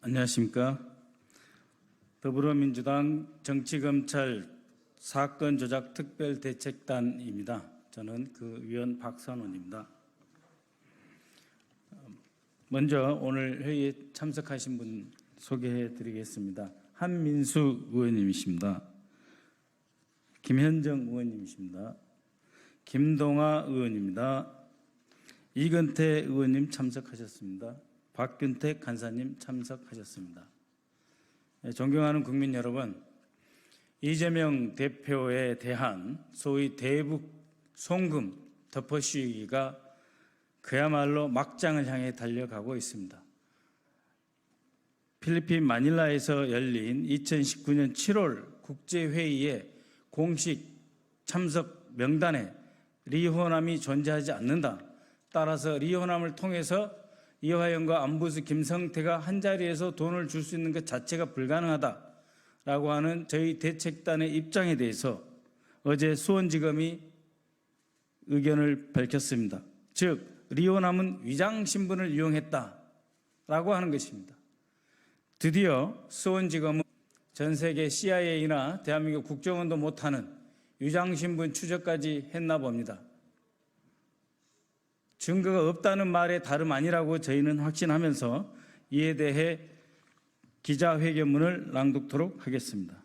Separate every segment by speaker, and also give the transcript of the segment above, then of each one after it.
Speaker 1: 안녕하십니까. 더불어민주당 정치검찰 사건조작특별대책단입니다. 저는 그 위원 박선원입니다. 먼저 오늘 회의에 참석하신 분 소개해 드리겠습니다. 한민수 의원님이십니다. 김현정 의원님이십니다. 김동아 의원입니다. 이근태 의원님 참석하셨습니다. 박균택 간사님 참석하셨습니다. 존경하는 국민 여러분, 이재명 대표에 대한 소위 대북 송금 덮어씌우기가 그야말로 막장을 향해 달려가고 있습니다. 필리핀 마닐라에서 열린 2019년 7월 국제회의에 공식 참석 명단에 리호남이 존재하지 않는다. 따라서 리호남을 통해서 이화영과 안부수 김성태가 한자리에서 돈을 줄 수 있는 것 자체가 불가능하다라고 하는 저희 대책단의 입장에 대해서 어제 수원지검이 의견을 밝혔습니다. 즉 리호남은 위장신분을 이용했다라고 하는 것입니다. 드디어 수원지검은 전 세계 CIA나 대한민국 국정원도 못하는 위장신분 추적까지 했나 봅니다. 증거가 없다는 말에 다름 아니라고 저희는 확신하면서 이에 대해 기자회견문을 낭독토록 하겠습니다.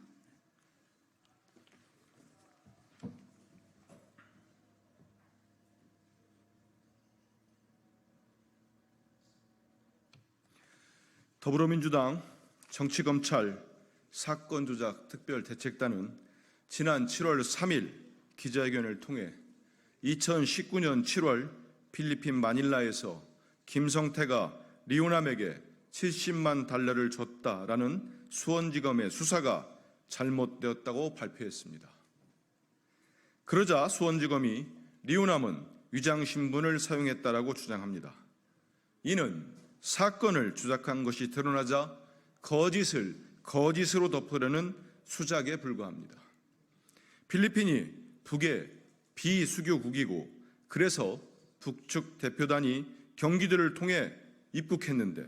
Speaker 2: 더불어민주당 정치검찰 사건조작특별대책단은 지난 7월 3일 기자회견을 통해 2019년 7월 필리핀 마닐라에서 김성태가 리호남에게 70만 달러를 줬다라는 수원지검의 수사가 잘못되었다고 발표했습니다. 그러자 수원지검이 리호남은 위장신분을 사용했다라고 주장합니다. 이는 사건을 조작한 것이 드러나자 거짓을 거짓으로 덮으려는 수작에 불과합니다. 필리핀이 북의 비수교국이고 그래서 북측 대표단이 경기도를 통해 입국했는데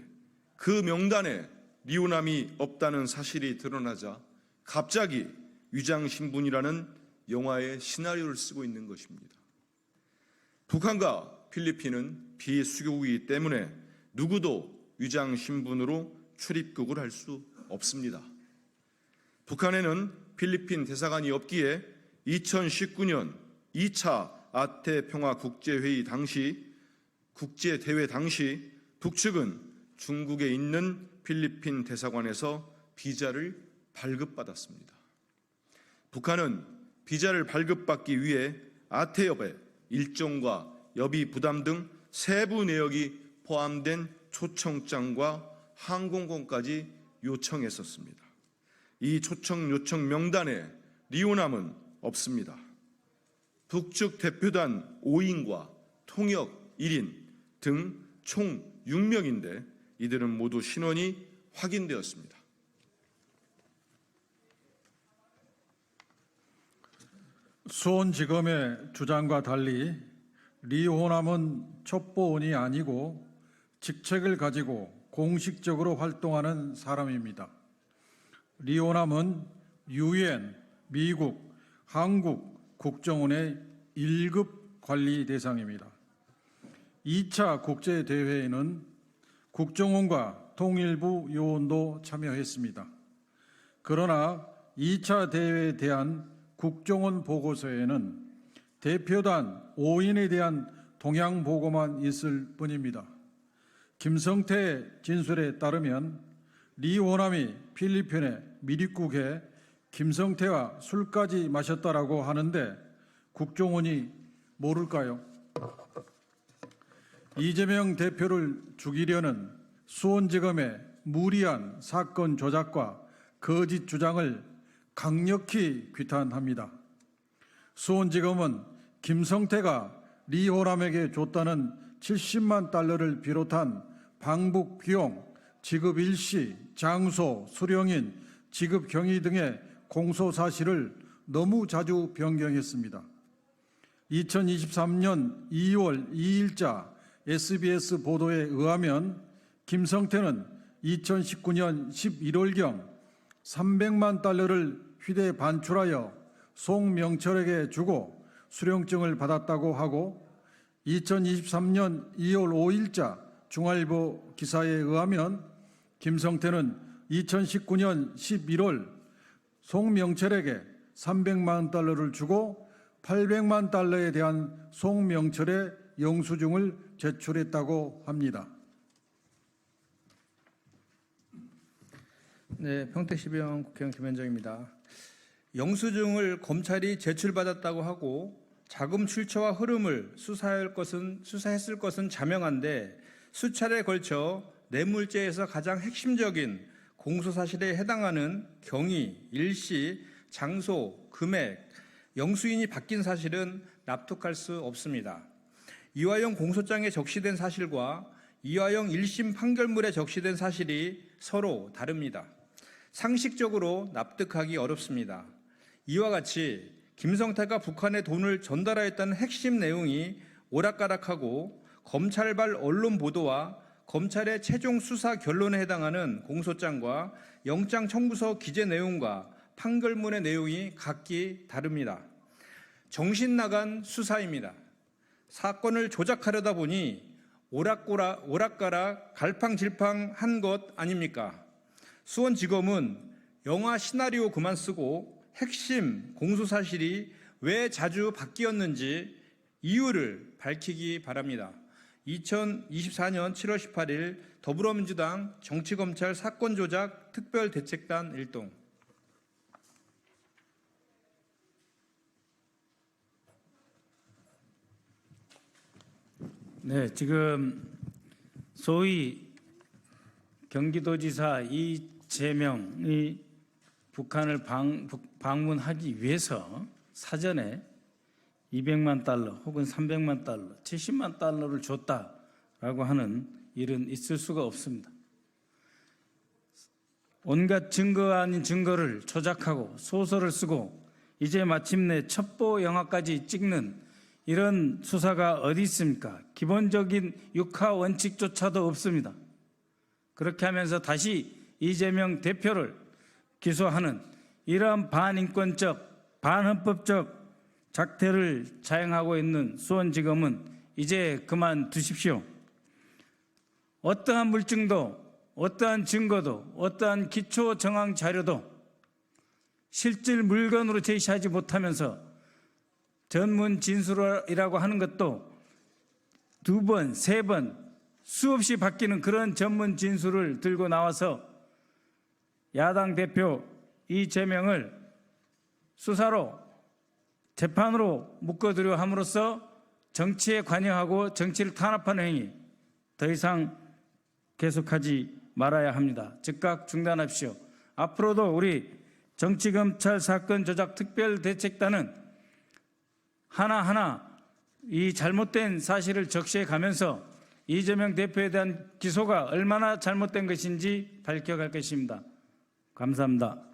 Speaker 2: 그 명단에 리호남이 없다는 사실이 드러나자 갑자기 위장신분이라는 영화의 시나리오를 쓰고 있는 것입니다. 북한과 필리핀은 비수교국이기 때문에 누구도 위장신분으로 출입국을 할 수 없습니다. 북한에는 필리핀 대사관이 없기에 2019년 2차 아태 평화 국제회의 당시 국제대회 당시 북측은 중국에 있는 필리핀 대사관에서 비자를 발급받았습니다. 북한은 비자를 발급받기 위해 아태협의 일정과 여비 부담 등 세부 내역이 포함된 초청장과 항공권까지 요청했었습니다. 이 초청 요청 명단에 리호남은 없습니다. 북측 대표단 5인과 통역 1인 등 총 6명인데 이들은 모두 신원이 확인되었습니다.
Speaker 3: 수원지검의 주장과 달리 리호남은 첩보원이 아니고 직책을 가지고 공식적으로 활동하는 사람입니다. 리호남은 UN, 미국, 한국 국정원의 1급 관리 대상입니다. 2차 국제대회에는 국정원과 통일부 요원도 참여했습니다. 그러나 2차 대회에 대한 국정원 보고서에는 대표단 5인에 대한 동향 보고만 있을 뿐입니다. 김성태의 진술에 따르면 리호남이 필리핀에 미입국해 김성태와 술까지 마셨다라고 하는데 국정원이 모를까요? 이재명 대표를 죽이려는 수원지검의 무리한 사건 조작과 거짓 주장을 강력히 규탄합니다. 수원지검은 김성태가 리호남에게 줬다는 70만 달러를 비롯한 방북 비용, 지급 일시, 장소, 수령인, 지급 경위 등의 공소 사실을 너무 자주 변경했습니다. 2023년 2월 2일자 SBS 보도에 의하면 김성태는 2019년 11월경 300만 달러를 휴대 반출하여 송명철에게 주고 수령증을 받았다고 하고 2023년 2월 5일자 중앙일보 기사에 의하면 김성태는 2019년 11월 송명철에게 300만 달러를 주고 800만 달러에 대한 송명철의 영수증을 제출했다고 합니다.
Speaker 4: 네, 평택시병 국회의원 김현정입니다. 영수증을 검찰이 제출받았다고 하고 자금 출처와 흐름을 수사했을 것은 자명한데 수차례 걸쳐 뇌물죄에서 가장 핵심적인 공소사실에 해당하는 경위, 일시, 장소, 금액, 영수인이 바뀐 사실은 납득할 수 없습니다. 이화영 공소장에 적시된 사실과 이화영 1심 판결문에 적시된 사실이 서로 다릅니다. 상식적으로 납득하기 어렵습니다. 이와 같이 김성태가 북한에 돈을 전달하였다는 핵심 내용이 오락가락하고 검찰발 언론 보도와 검찰의 최종 수사 결론에 해당하는 공소장과 영장 청구서 기재 내용과 판결문의 내용이 각기 다릅니다. 정신 나간 수사입니다. 사건을 조작하려다 보니 오락가락 갈팡질팡한 것 아닙니까? 수원지검은 영화 시나리오 그만 쓰고 핵심 공소사실이 왜 자주 바뀌었는지 이유를 밝히기 바랍니다. 2024년 7월 18일 더불어민주당 정치검찰 사건조작 특별대책단 일동.
Speaker 1: 네, 지금 소위 경기도지사 이재명이 북한을 방문하기 위해서 사전에 200만 달러 혹은 300만 달러, 70만 달러를 줬다라고 하는 일은 있을 수가 없습니다. 온갖 증거 아닌 증거를 조작하고 소설을 쓰고 이제 마침내 첩보 영화까지 찍는 이런 수사가 어디 있습니까? 기본적인 육하 원칙조차도 없습니다. 그렇게 하면서 다시 이재명 대표를 기소하는 이러한 반인권적, 반헌법적 작태를 자행하고 있는 수원지검은 이제 그만두십시오. 어떠한 물증도, 어떠한 증거도, 어떠한 기초 정황 자료도 실질 물건으로 제시하지 못하면서 전문 진술이라고 하는 것도 2번, 3번 수없이 바뀌는 그런 전문 진술을 들고 나와서 야당 대표 이재명을 수사로 재판으로 묶어두려 함으로써 정치에 관여하고 정치를 탄압하는 행위 더 이상 계속하지 말아야 합니다. 즉각 중단하십시오. 앞으로도 우리 정치검찰 사건 조작 특별대책단은 하나하나 이 잘못된 사실을 적시해 가면서 이재명 대표에 대한 기소가 얼마나 잘못된 것인지 밝혀갈 것입니다. 감사합니다.